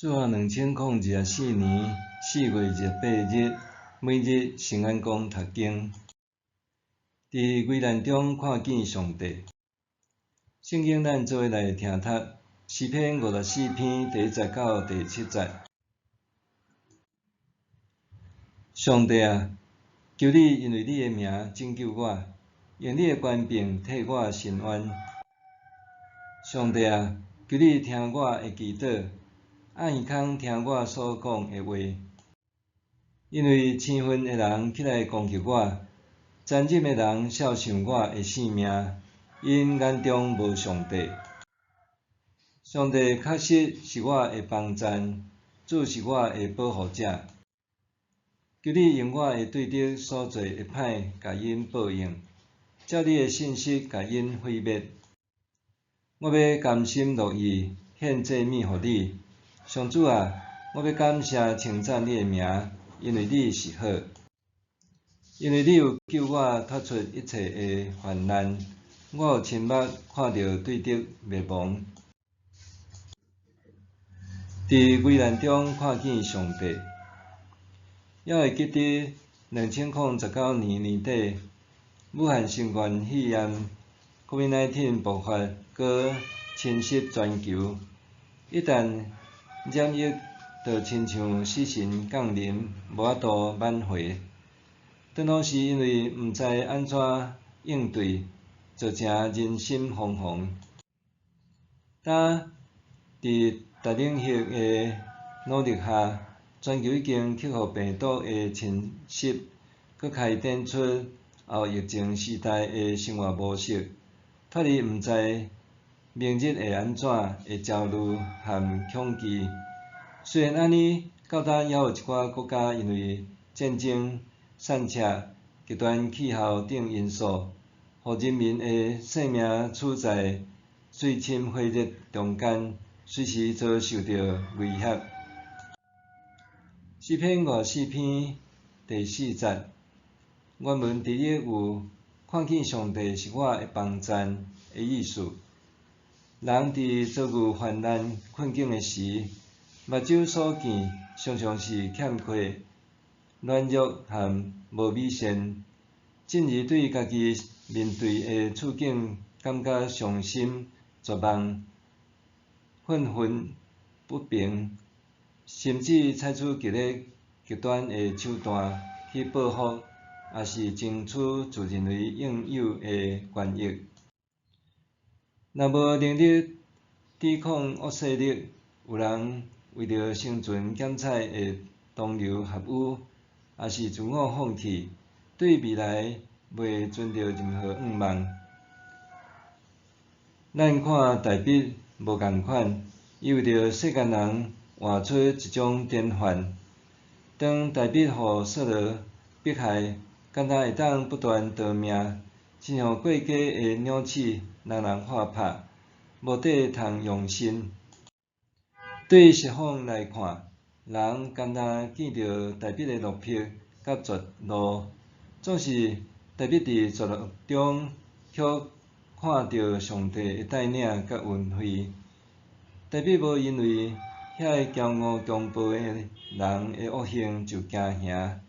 自2024年4月28日，每日圣安宫读经，伫危难中看见上帝。圣经咱做伙来听读诗篇54篇第1节到第7节。上帝啊，求你因为你的名拯救我，用你的权柄替我伸冤。上帝啊，求你听我的祈祷，按耳孔听我所讲的话。因为生分的人起来攻击我，残忍的人笑想我的性命，因眼中无上帝。上帝确实是我的帮赞，主是我的保护者。求你用我的对敌所做的歹，甲因报应，照你的信息甲因毁灭。我要甘心乐意献祭物予你，上主啊，我要感谢称赞你的名，因为你是好，因为你有救我脱出一切的患难，我有亲目看到对敌灭亡。伫危难中看见上帝，还会记得2019年年底，武汉新冠肺炎 COVID-19 爆发，搁侵袭全球。一旦染疫，就亲像死神降临，无法度挽回。倒拢是因为毋知安怎应对，造成人心惶惶。呾伫大领域的努力下，全球已经克服病毒的侵袭，搁开展出后疫情时代的生活模式，脱离毋知明日会安怎的焦虑和恐惧。虽然安尼，到呾还有一寡国家因为战争、散赤、极端气候等因素，互人民的性命处在水深火热中间，随时遭受到威胁。诗篇54篇第4节，原文第一有看见上帝是我的帮赞的意思。人伫遭遇患难困境的时，目睭所见常常是欠缺、软弱和无美善，进而对家己面对的处境感觉伤心、绝望、愤愤不平，甚至采取极端的手段去报复，也是争取自认为应有的权益。若无能力抵抗恶势力，有人为着生存减菜的同流合污，也是自我放弃，对未来袂存着任何愿望。咱看大笔无共款，伊为着世间人换出一种典范。当大笔互扫罗迫害，敢若会当不断夺命，亲像过街的鸟鼠，人人喝拍，无底通容身。对西方来看，人敢若见到大笔的落魄甲绝路，总是大笔伫绝望中却看到上帝的带领甲恩惠。大笔无因为遐骄傲强暴的人的恶行就惊吓，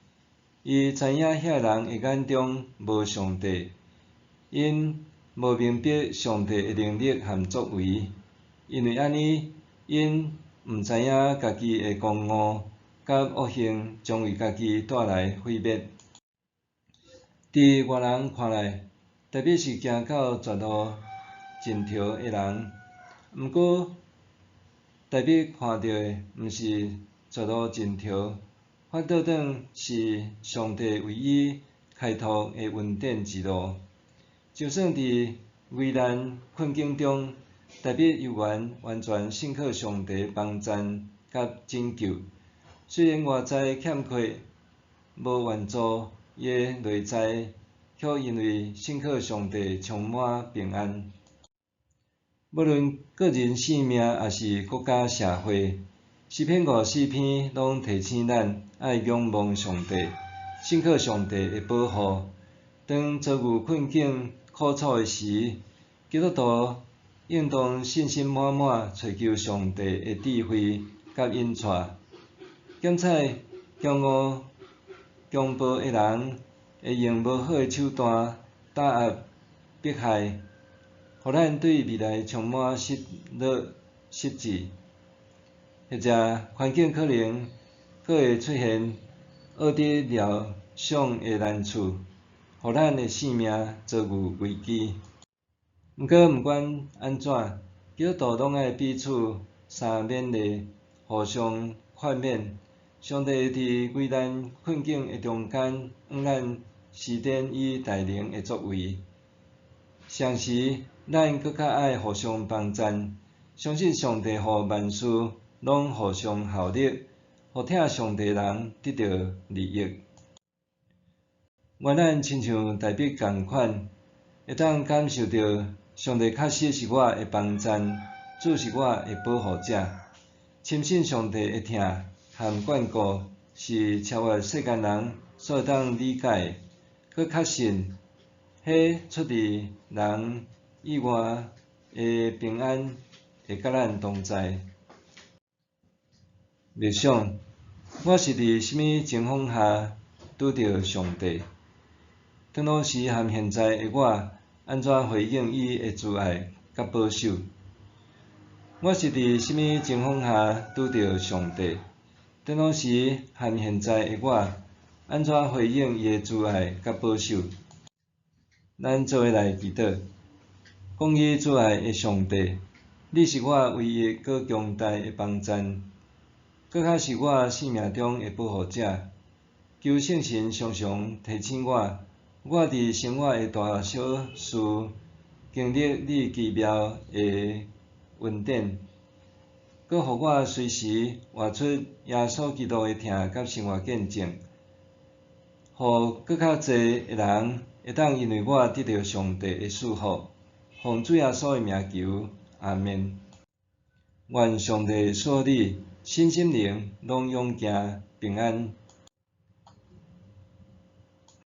伊知影遐人的眼中无上帝，因无明白上帝的能力和作为，因为安尼，因毋知影家己的狂傲甲恶行将为家己带来毁灭。伫外人看来，大笔是行到绝路尽头的人，毋过大笔看到的毋是绝路尽头，反倒转是上帝为伊开拓的恩典之路。就算伫危难困境中，大笔依然完全信靠上帝帮赞甲拯救。虽然外在欠缺无援助，伊的内在却因为信靠上帝充满平安。无论个人性命，也是国家社会，诗篇54篇拢提醒咱爱仰望上帝，信靠上帝的保护。当遭遇困境苦楚的时，基督徒应当信心满满，找求上帝的智慧甲因带，检采强恶强暴的人会用无好的手段打压迫害，互咱对未来充满失落、失志。或者环境可能阁会出现恶质疗伤的难处，互咱的性命遭遇危机。毋过毋管安怎，基督徒拢爱彼此相勉励，互相劝勉。上帝伫危难困境的中间，予咱施展伊大能的作为。同时，咱搁较爱互相帮赞，相信上帝互万事拢互相效力，互听上帝人得到利益。愿咱亲像大笔共款，会当感受到上帝确实是我的帮赞，主是我的保护者。深信上帝的疼和眷顾是超越世间人所会当理解的，佮确信迄出自人以外的平安会甲咱同在。默想，我是伫什么情况下拄到上帝？当老时和现在的我，安怎回应伊的慈爱甲保守？我是伫什么情况下拄到上帝？当老时和现在的我，安怎回应伊的慈爱甲保守？咱做伙来祈祷，讲伊慈爱的上帝，你是我唯一搁强大的帮赞，搁较是我生命中的保护者。求圣神常常提醒我伫生活的大小事经历你奇妙的恩典，搁互我随时活出耶稣基督的疼甲生活见证，互搁较侪的人会当因为我得到上帝的赐福。奉主耶稣的名求，阿们。愿上帝赐你身心灵拢永行平安。